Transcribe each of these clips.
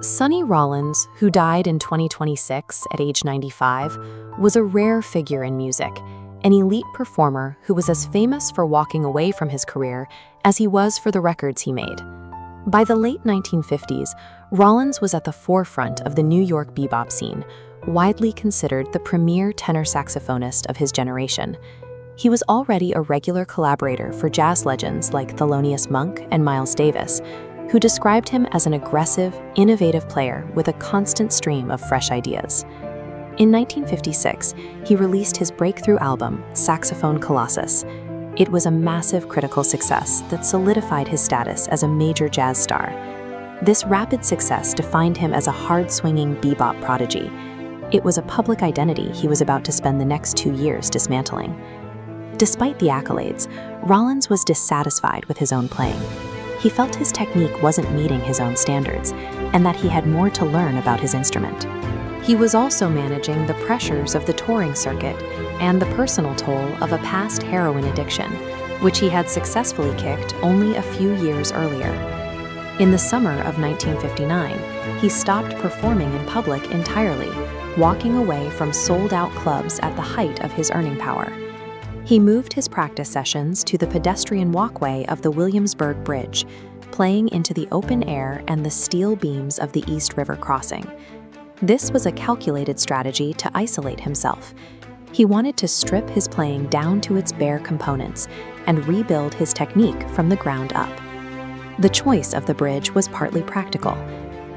Sonny Rollins, who died in 2026 at age 95, was a rare figure in music, an elite performer who was as famous for walking away from his career as he was for the records he made. By the late 1950s, Rollins was at the forefront of the New York bebop scene, widely considered the premier tenor saxophonist of his generation. He was already a regular collaborator for jazz legends like Thelonious Monk and Miles Davis, who described him as an aggressive, innovative player with a constant stream of fresh ideas. In 1956, he released his breakthrough album, Saxophone Colossus. It was a massive critical success that solidified his status as a major jazz star. This rapid success defined him as a hard-swinging bebop prodigy. It was a public identity he was about to spend the next 2 years dismantling. Despite the accolades, Rollins was dissatisfied with his own playing. He felt his technique wasn't meeting his own standards, and that he had more to learn about his instrument. He was also managing the pressures of the touring circuit and the personal toll of a past heroin addiction, which he had successfully kicked only a few years earlier. In the summer of 1959, he stopped performing in public entirely, walking away from sold-out clubs at the height of his earning power. He moved his practice sessions to the pedestrian walkway of the Williamsburg Bridge, playing into the open air and the steel beams of the East River crossing. This was a calculated strategy to isolate himself. He wanted to strip his playing down to its bare components and rebuild his technique from the ground up. The choice of the bridge was partly practical.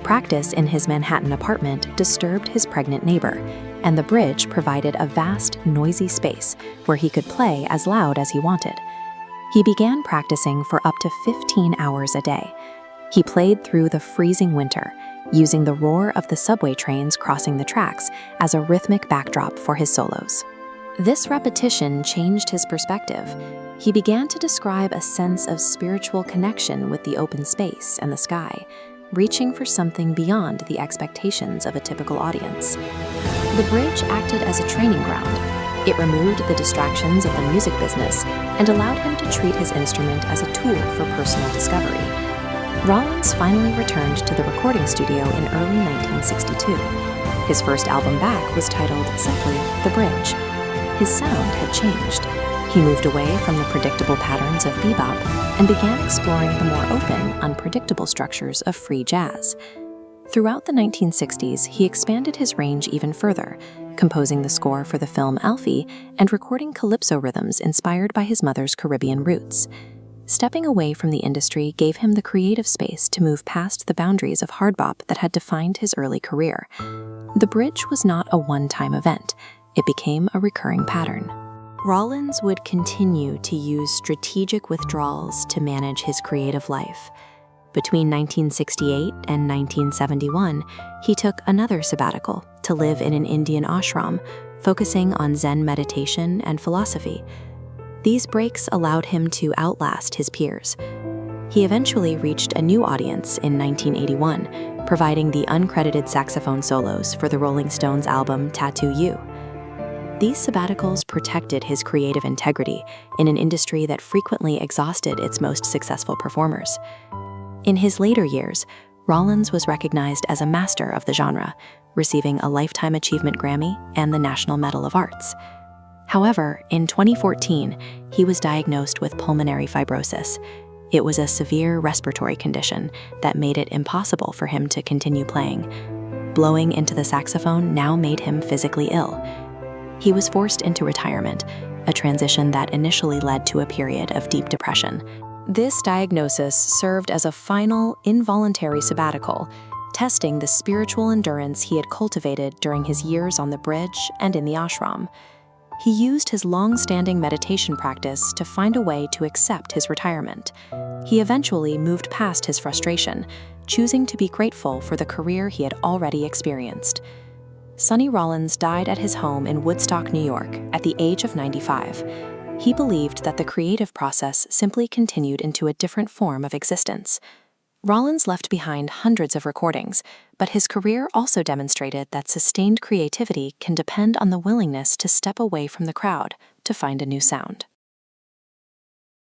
Practice in his Manhattan apartment disturbed his pregnant neighbor, and the bridge provided a vast, noisy space where he could play as loud as he wanted. He began practicing for up to 15 hours a day. He played through the freezing winter, using the roar of the subway trains crossing the tracks as a rhythmic backdrop for his solos. This repetition changed his perspective. He began to describe a sense of spiritual connection with the open space and the sky, reaching for something beyond the expectations of a typical audience. The bridge acted as a training ground. It removed the distractions of the music business and allowed him to treat his instrument as a tool for personal discovery. Rollins finally returned to the recording studio in early 1962. His first album back was titled simply The Bridge. His sound had changed. He moved away from the predictable patterns of bebop and began exploring the more open, unpredictable structures of free jazz. Throughout the 1960s, he expanded his range even further, composing the score for the film Alfie and recording calypso rhythms inspired by his mother's Caribbean roots. Stepping away from the industry gave him the creative space to move past the boundaries of hard bop that had defined his early career. The bridge was not a one-time event. It became a recurring pattern. Rollins would continue to use strategic withdrawals to manage his creative life. Between 1968 and 1971, he took another sabbatical to live in an Indian ashram, focusing on Zen meditation and philosophy. These breaks allowed him to outlast his peers. He eventually reached a new audience in 1981, providing the uncredited saxophone solos for the Rolling Stones album Tattoo You. These sabbaticals protected his creative integrity in an industry that frequently exhausted its most successful performers. In his later years, Rollins was recognized as a master of the genre, receiving a Lifetime Achievement Grammy and the National Medal of Arts. However, in 2014, he was diagnosed with pulmonary fibrosis. It was a severe respiratory condition that made it impossible for him to continue playing. Blowing into the saxophone now made him physically ill. He was forced into retirement, a transition that initially led to a period of deep depression. This diagnosis served as a final, involuntary sabbatical, testing the spiritual endurance he had cultivated during his years on the bridge and in the ashram. He used his long-standing meditation practice to find a way to accept his retirement. He eventually moved past his frustration, choosing to be grateful for the career he had already experienced. Sonny Rollins died at his home in Woodstock, New York, at the age of 95. He believed that the creative process simply continued into a different form of existence. Rollins left behind hundreds of recordings, but his career also demonstrated that sustained creativity can depend on the willingness to step away from the crowd to find a new sound.